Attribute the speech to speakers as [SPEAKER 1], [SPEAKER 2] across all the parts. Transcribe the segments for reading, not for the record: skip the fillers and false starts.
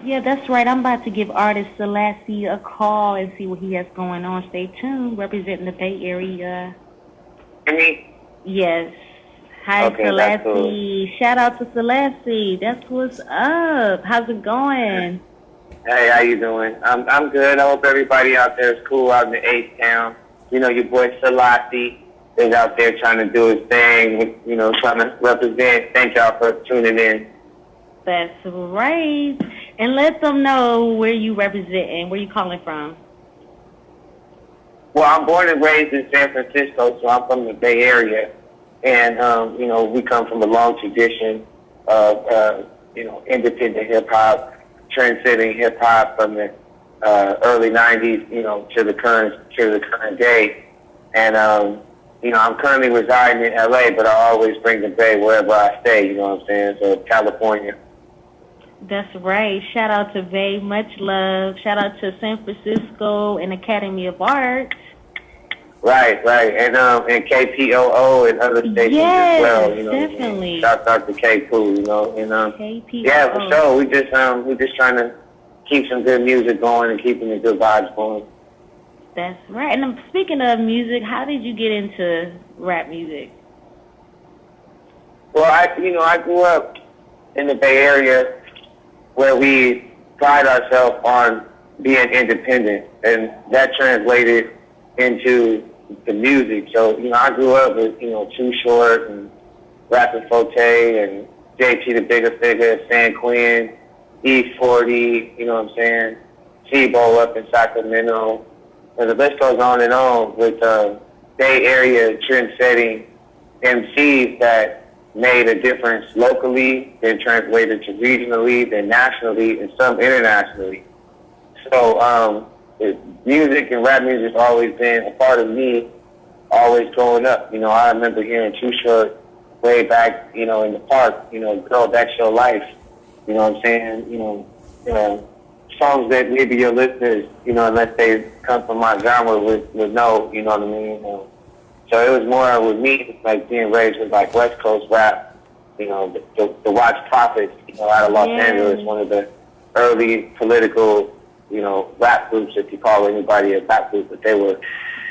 [SPEAKER 1] Yeah, that's right. I'm about to give artist Sellassie a call and see what he has going on. Stay tuned. Representing the Bay Area.
[SPEAKER 2] Hear me?
[SPEAKER 1] Yes. Hi,
[SPEAKER 2] Okay, that's cool.
[SPEAKER 1] Sellassie. Shout out to Sellassie. That's what's up. How's it going?
[SPEAKER 2] Hey, how you doing? I'm good. I hope everybody out there is cool out in the H-Town. You know, your boy Sellassie is out there trying to do his thing, you know, trying to represent. Thank y'all for tuning in.
[SPEAKER 1] That's right. And let them know where you representing, where you calling from.
[SPEAKER 2] Well, I'm born and raised in San Francisco, so I'm from the Bay Area. And, you know, we come from a long tradition of, you know, independent hip-hop, trendsetting hip-hop from the early 90s, you know, to the current day. And, you know, I'm currently residing in L.A., but I always bring the Bay wherever I stay, you know what I'm saying? So California.
[SPEAKER 1] That's right. Shout out to Bay. Much love. Shout out to San Francisco and Academy of Arts.
[SPEAKER 2] Right. And KPOO and other stations as well, you know.
[SPEAKER 1] Definitely.
[SPEAKER 2] Shout out to K-Poo, you know. And
[SPEAKER 1] KPOO.
[SPEAKER 2] yeah, for sure. We just trying to keep some good music going and keeping the good vibes going.
[SPEAKER 1] That's right. And speaking of music, how did you get into rap music?
[SPEAKER 2] Well, I grew up in the Bay Area where we pride ourselves on being independent, and that translated into the music. So, you know, I grew up with, you know, Too Short and Rappin' Forte and JT the Bigger Figure, San Quinn, East 40, you know what I'm saying, Tebow up in Sacramento. And the list goes on with Bay Area trend-setting MCs that made a difference locally, then translated to regionally, then nationally, and some internationally. So music and rap music has always been a part of me, always growing up. You know, I remember hearing Too Short way back, you know, in the park, you know, Girl, That's Your Life. You know what I'm saying? You know, songs that maybe your listeners, you know, unless they come from my genre, would know, you know what I mean? So it was more with me, like being raised with like West Coast rap, you know, the Watch Prophets, you know, out of Los Angeles, one of the early political, you know, rap groups, if you call anybody a rap group, but they were,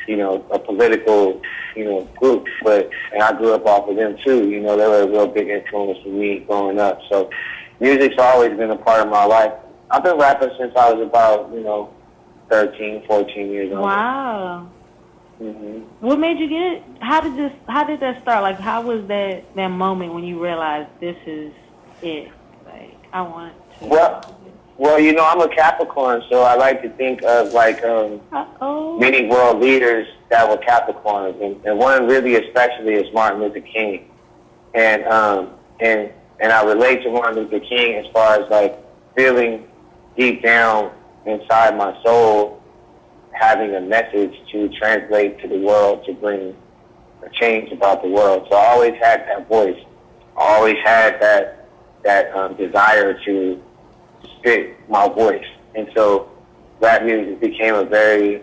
[SPEAKER 2] you know, a political, you know, group. And I grew up off of them too, you know, they were a real big influence for me growing up. So music's always been a part of my life. I've been rapping since I was about, you know, 13, 14 years old.
[SPEAKER 1] Wow.
[SPEAKER 2] Mm-hmm.
[SPEAKER 1] What made you get it? How did that start? Like, how was that moment when you realized this is it? Like, I want to.
[SPEAKER 2] Well, you know, I'm a Capricorn, so I like to think of like many world leaders that were Capricorns, and one really especially is Martin Luther King, and I relate to Martin Luther King as far as like feeling deep down inside my soul, having a message to translate to the world, to bring a change about the world. So I always had that voice. I always had that desire to spit my voice. And so rap music became a very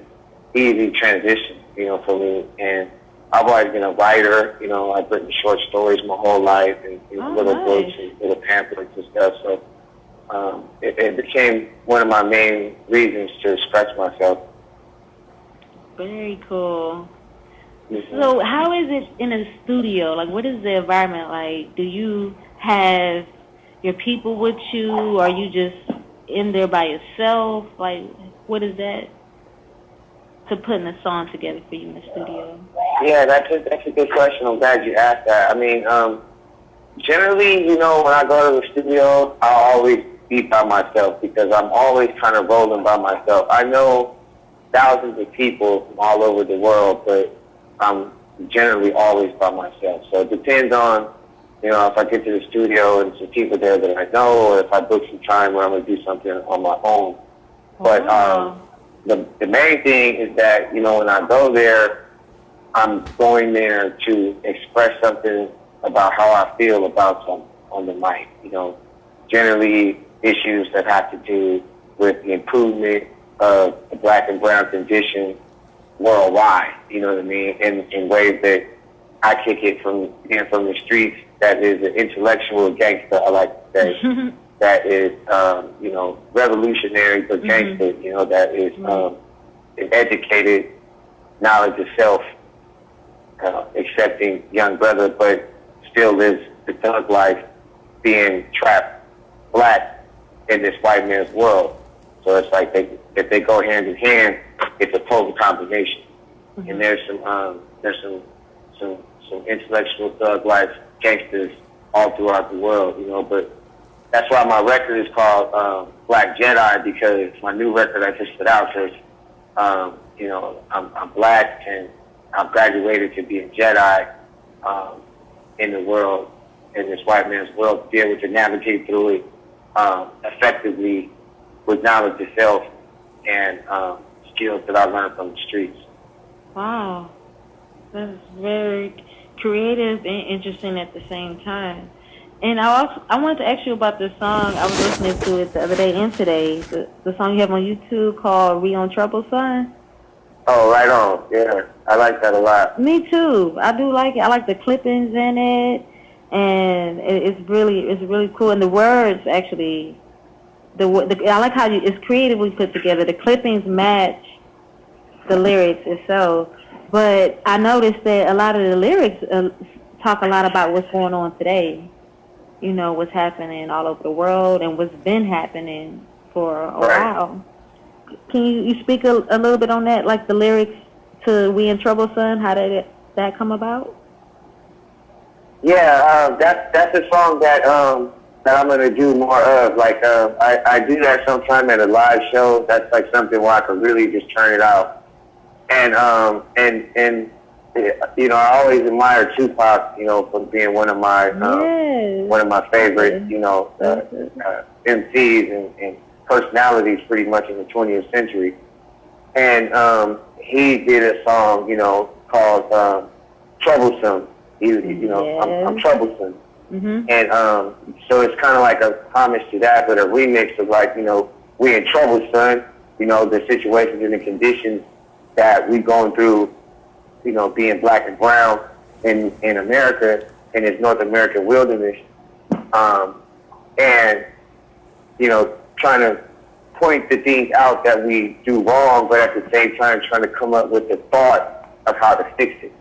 [SPEAKER 2] easy transition, you know, for me. And I've always been a writer, you know, I've written short stories my whole life and little books and little pamphlets and stuff. So it became one of my main reasons to express myself.
[SPEAKER 1] Very cool.
[SPEAKER 2] Mm-hmm.
[SPEAKER 1] So how is it in a studio? Like, what is the environment like? Do you have your people with you? Or are you just in there by yourself? Like, what is that to putting a song together for you in the studio?
[SPEAKER 2] Yeah, that's a good question. I'm glad you asked that. I mean, generally, you know, when I go to the studio, I'll always be by myself because I'm always kind of rolling by myself. I know thousands of people from all over the world, but I'm generally always by myself. So it depends on, you know, if I get to the studio and some people there that I know, or if I book some time where I'm going to do something on my own. But the main thing is that, you know, when I go there, I'm going there to express something about how I feel about something on the mic. You know, generally issues that have to do with the improvement of the black and brown condition worldwide, you know what I mean, in ways that I kick it from being from the streets, that is an intellectual gangster, I like to say. that is, revolutionary but gangster, that is an educated, knowledge of self, accepting young brother, but still lives the thug life, being trapped black in this white man's world. So it's like if they go hand in hand, it's a potent combination. And there's some intellectual thug life gangsters all throughout the world, but that's why my record is called Black Jedi, because my new record I just put out says, I'm black and I'm graduated to be a Jedi in the world, in this white man's world, to be able to navigate through it effectively with knowledge of self and skills that I learned from the streets.
[SPEAKER 1] Wow. That's very creative and interesting at the same time. And I wanted to ask you about this song. I was listening to it the other day and today. The song you have on YouTube called "We on Trouble Son."
[SPEAKER 2] Oh, right on. Yeah, I like that a lot.
[SPEAKER 1] Me too. I do like it. I like the clippings in it, and it's really cool. And the words actually, I like how it's creatively put together. The clippings match the lyrics itself. But I noticed that a lot of the lyrics talk a lot about what's going on today. What's happening all over the world and what's been happening for a while. Can you speak a little bit on that, like the lyrics to "We in Trouble, Son"? How did that come about?
[SPEAKER 2] Yeah, that's a song that I'm gonna do more of. Like I do that sometime at a live show. That's like something where I can really just turn it out. And I always admire Tupac, for being one of my favorite, MCs and personalities pretty much in the 20th century. And he did a song, called Troublesome. I'm troublesome. And so it's kind of like a homage to that, but a remix of like, we in trouble, son. The situations and the conditions that we going through, being black and brown in America, in this North American wilderness, and trying to point the things out that we do wrong, but at the same time trying to come up with the thought of how to fix it.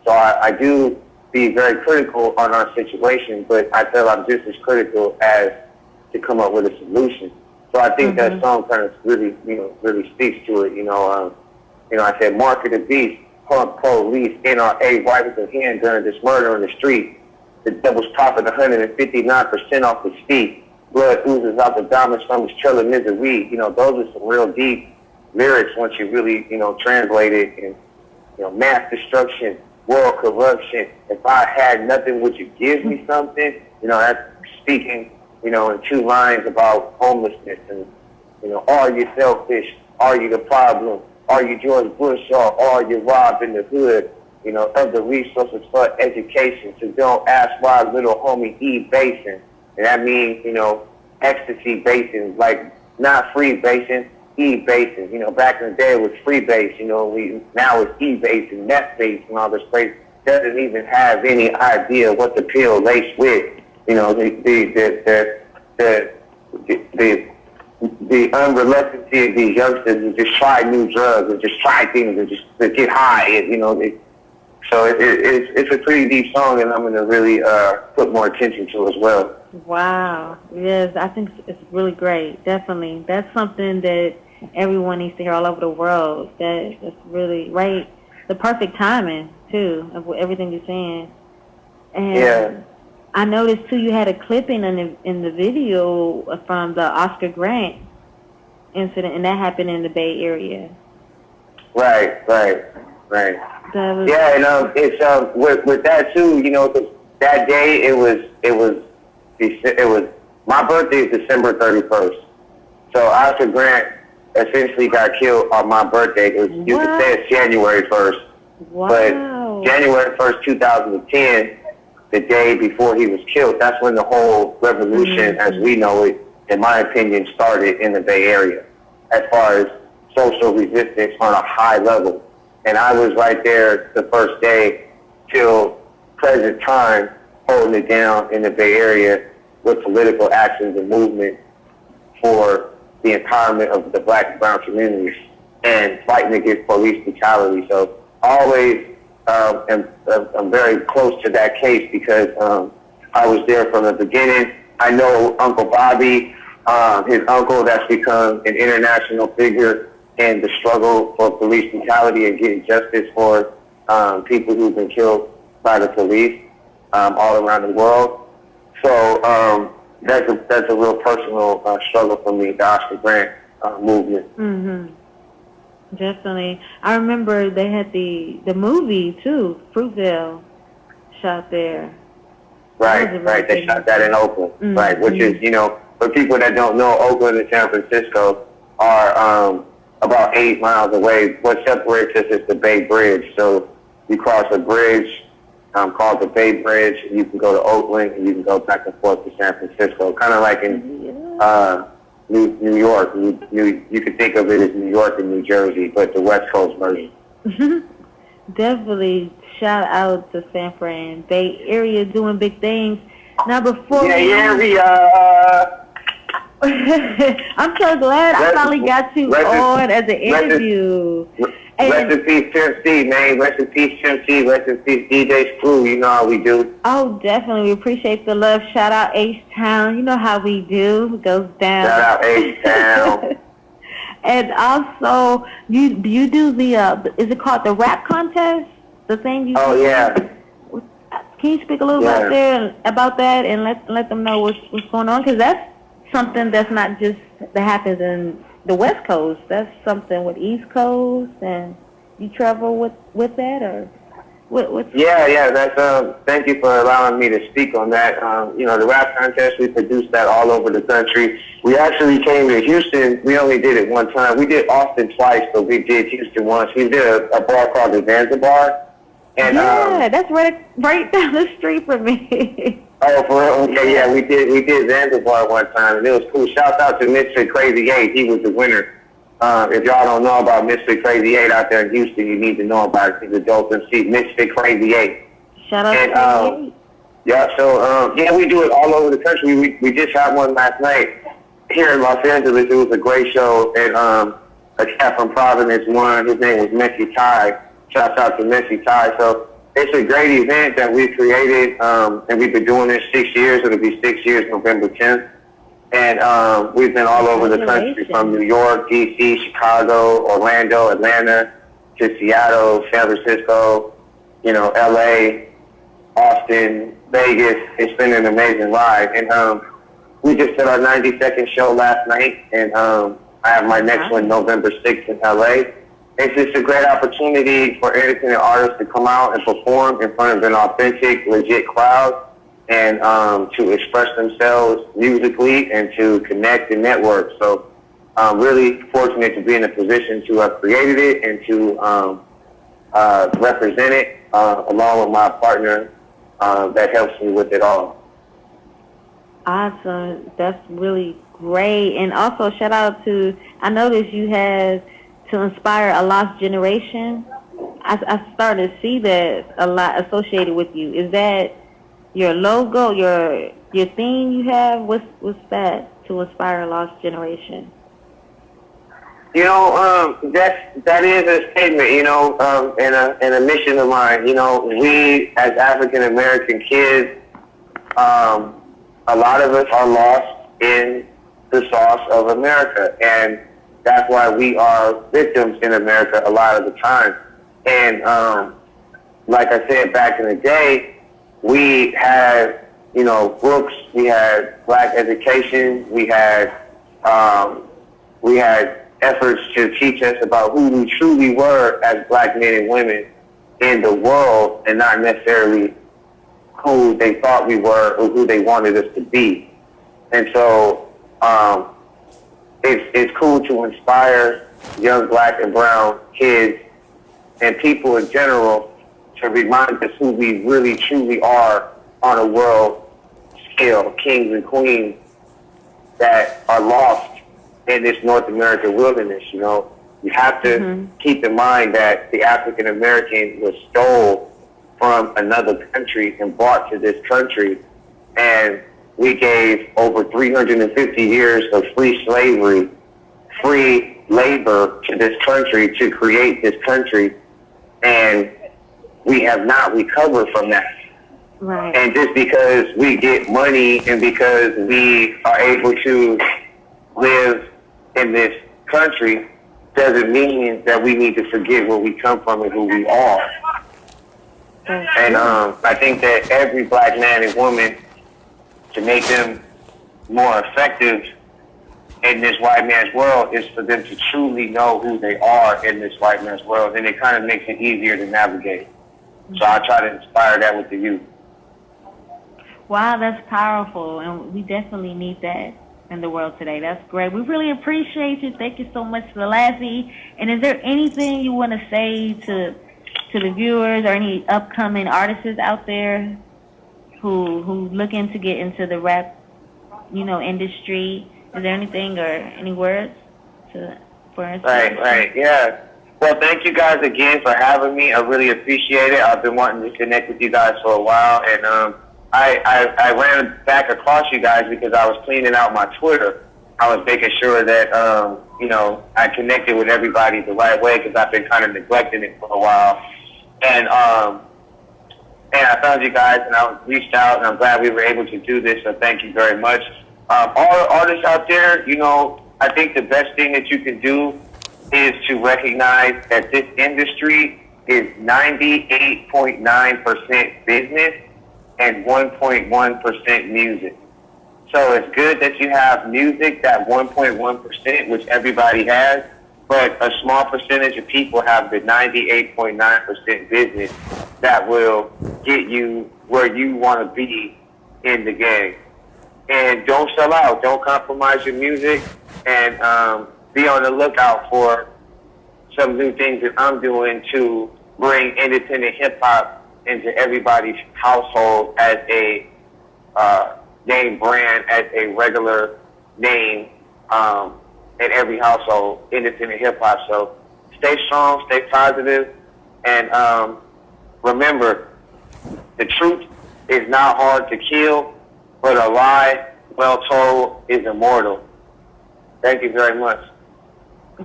[SPEAKER 2] So I do be very critical on our situation, but I feel I'm just as critical as to come up with a solution. So I think that song kind of really, really speaks to it. I said, mark of the beast, punk police, NRA, wiping their hand during this murder in the street. The devil's profit 159% off his feet. Blood oozes out the diamonds from his trailer misery. Those are some real deep lyrics once you really, translate it. And, mass destruction, world corruption. If I had nothing, would you give me something? That's speaking, in two lines about homelessness. And, are you selfish? Are you the problem? Are you George Bush, or are you Rob in the hood, of the resources for education? So don't ask why little homie E basing. And that means, ecstasy basing, like not free basing, E basing. Back in the day it was free base, now it's E basing, net base, and all this place doesn't even have any idea what the pill laced with. The unreluctancy of these youngsters to just try new drugs and just try things and just to get high. So it's a pretty deep song, and I'm going to really put more attention to it as well.
[SPEAKER 1] Wow. Yes, I think it's really great. Definitely. That's something that everyone needs to hear all over the world. That's really right. The perfect timing, too, of everything you're saying. And yeah. I noticed, too, you had a clipping in the video from the Oscar Grant incident, and that happened in the Bay Area.
[SPEAKER 2] Right. Yeah, and it's with that too. That day it was my birthday is December 31st. So Oscar Grant essentially got killed on my birthday. You could say it's January 1st.
[SPEAKER 1] Wow.
[SPEAKER 2] But January 1st, 2010. The day before he was killed, that's when the whole revolution, as we know it, in my opinion, started in the Bay Area, as far as social resistance on a high level. And I was right there the first day till present time, holding it down in the Bay Area with political actions and movement for the empowerment of the black and brown communities and fighting against police brutality. So always I'm very close to that case because I was there from the beginning. I know Uncle Bobby, his uncle that's become an international figure in the struggle for police brutality and getting justice for people who've been killed by the police all around the world. So that's a real personal struggle for me, the Oscar Grant movement.
[SPEAKER 1] Mhm. Definitely. I remember they had the movie too, Fruitvale, shot there.
[SPEAKER 2] Right. They shot that in Oakland, right? Which is, for people that don't know, Oakland and San Francisco are about 8 miles away. What separates us is the Bay Bridge. So you cross a bridge called the Bay Bridge, and you can go to Oakland, and you can go back and forth to San Francisco. Kind of like in New York. You could think of it as New York and New Jersey, but the West Coast version.
[SPEAKER 1] Definitely shout out to San Fran, Bay Area doing big things. Now before I'm so glad I finally got you on as an interview.
[SPEAKER 2] Rest in peace, Pimp C, man. Rest in peace, Pimp C. Rest in peace, DJ Screw. You know how we do.
[SPEAKER 1] Oh, definitely. We appreciate the love. Shout out H-Town. You know how we do. It goes down.
[SPEAKER 2] Shout out H-Town.
[SPEAKER 1] And also, you do the, is it called the rap contest? The thing you
[SPEAKER 2] Oh,
[SPEAKER 1] do?
[SPEAKER 2] yeah.
[SPEAKER 1] Can you speak a little about that and let them know what's going on? Because that's something that's not just that happens in the West Coast. That's something with East Coast, and you travel with that, or what's?
[SPEAKER 2] Yeah. That's thank you for allowing me to speak on that. The rap contest, we produced that all over the country. We actually came to Houston. We only did it one time. We did Austin twice, but we did Houston once. We did a bar called the Zanzibar. And,
[SPEAKER 1] that's right down the street from me.
[SPEAKER 2] Oh, for real? Okay, yeah, we did Zanzibar one time, and it was cool. Shout out to Mr. Crazy 8. He was the winner. If y'all don't know about Mr. Crazy 8 out there in Houston, you need to know about it. He's a dope MC, Mr. Crazy 8.
[SPEAKER 1] Shout out to Crazy 8.
[SPEAKER 2] Yeah, so, we do it all over the country. We just had one last night here in Los Angeles. It was a great show, and a cat from Providence won. His name was Messy Ty. Shout out to Messy Ty. So it's a great event that we created, and we've been doing this 6 years. It'll be 6 years, November 10th. And we've been all over the country, from New York, D.C., Chicago, Orlando, Atlanta, to Seattle, San Francisco, L.A., Austin, Vegas. It's been an amazing ride. And we just did our 90-second show last night, and I have my next one November 6th in L.A. It's just a great opportunity for independent artists to come out and perform in front of an authentic, legit crowd, and to express themselves musically and to connect and network. So I'm really fortunate to be in a position to have created it and to represent it along with my partner that helps me with it all.
[SPEAKER 1] Awesome. That's really great. And also shout out to, I noticed you had to inspire a lost generation. I started to see that a lot associated with you. Is that your logo, your theme you have? What's that, to inspire a lost generation?
[SPEAKER 2] That is a statement, and a mission of mine. We as African American kids, a lot of us are lost in the sauce of America, and that's why we are victims in America a lot of the time. And like I said, back in the day, we had, books, we had black education, we had efforts to teach us about who we truly were as black men and women in the world, and not necessarily who they thought we were or who they wanted us to be. And so it's cool to inspire young black and brown kids and people in general to remind us who we really truly are on a world scale, kings and queens that are lost in this North American wilderness. You have to keep in mind that the African American was stole from another country and brought to this country, and we gave over 350 years of free slavery, free labor to this country to create this country, and we have not recovered from that.
[SPEAKER 1] Right.
[SPEAKER 2] And just because we get money and because we are able to live in this country doesn't mean that we need to forget where we come from and who we are. And I think that every black man and woman, to make them more effective in this white man's world, is for them to truly know who they are in this white man's world, and it kind of makes it easier to navigate. So I try to inspire that with the youth.
[SPEAKER 1] Wow, that's powerful, and we definitely need that in the world today. That's great. We really appreciate you. Thank you so much, Sellassie. And is there anything you want to say to the viewers or any upcoming artists out there who looking to get into the rap, industry? Is there anything or any words for us?
[SPEAKER 2] Right, yeah. Well, thank you guys again for having me. I really appreciate it. I've been wanting to connect with you guys for a while, and I ran back across you guys because I was cleaning out my Twitter. I was making sure that, I connected with everybody the right way because I've been kind of neglecting it for a while. And I found you guys, and I reached out, and I'm glad we were able to do this, so thank you very much. All artists out there, I think the best thing that you can do is to recognize that this industry is 98.9% business and 1.1% music. So it's good that you have music, that 1.1%, which everybody has, but a small percentage of people have the 98.9% business that will get you where you want to be in the game. And don't sell out. Don't compromise your music, and be on the lookout for some new things that I'm doing to bring independent hip-hop into everybody's household as a name brand, as a regular name in every household, independent hip-hop. So stay strong, stay positive, and remember, the truth is not hard to kill, but a lie well told is immortal. Thank you very much.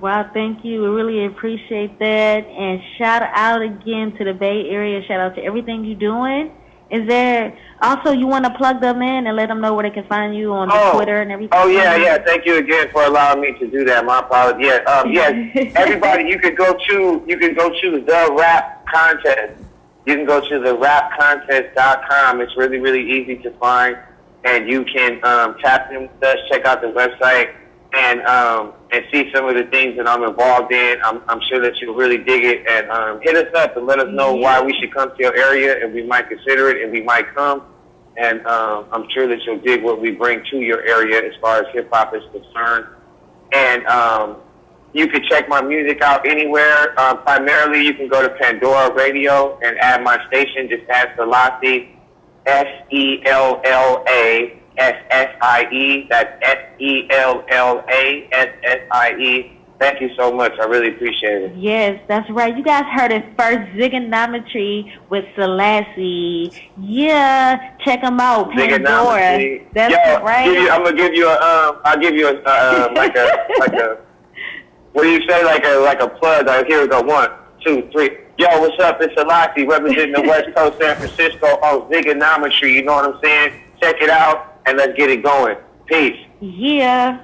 [SPEAKER 1] Wow, thank you. We really appreciate that. And shout out again to the Bay Area. Shout out to everything you're doing. Is there also you want to plug them in and let them know where they can find you on the Twitter and everything?
[SPEAKER 2] Oh yeah. Thank you again for allowing me to do that. My apologies. Yes. Everybody, you can go to the rap contest. You can go to the rapcontest.com. It's really, really easy to find, and you can tap in with us, check out the website, and see some of the things that I'm involved in. I'm sure that you'll really dig it, and hit us up and let us know why we should come to your area, and we might consider it, and we might come. And I'm sure that you'll dig what we bring to your area as far as hip-hop is concerned. And you can check my music out anywhere. Primarily, you can go to Pandora Radio and add my station. Just add Sellassie, Sellassie. That's Sellassie. Thank you so much. I really appreciate it.
[SPEAKER 1] Yes, that's right. You guys heard it first. Ziganomatry with Sellassie. Yeah, check them out. Pandora. That's right.
[SPEAKER 2] I'm gonna give you a. I'll give you a like a. What do you say? Like a plug. Here we go. 1, 2, 3. Yo, what's up? It's Sellassie representing the West Coast, San Francisco on Ziganomatry. You know what I'm saying? Check it out and let's get it going. Peace.
[SPEAKER 1] Yeah.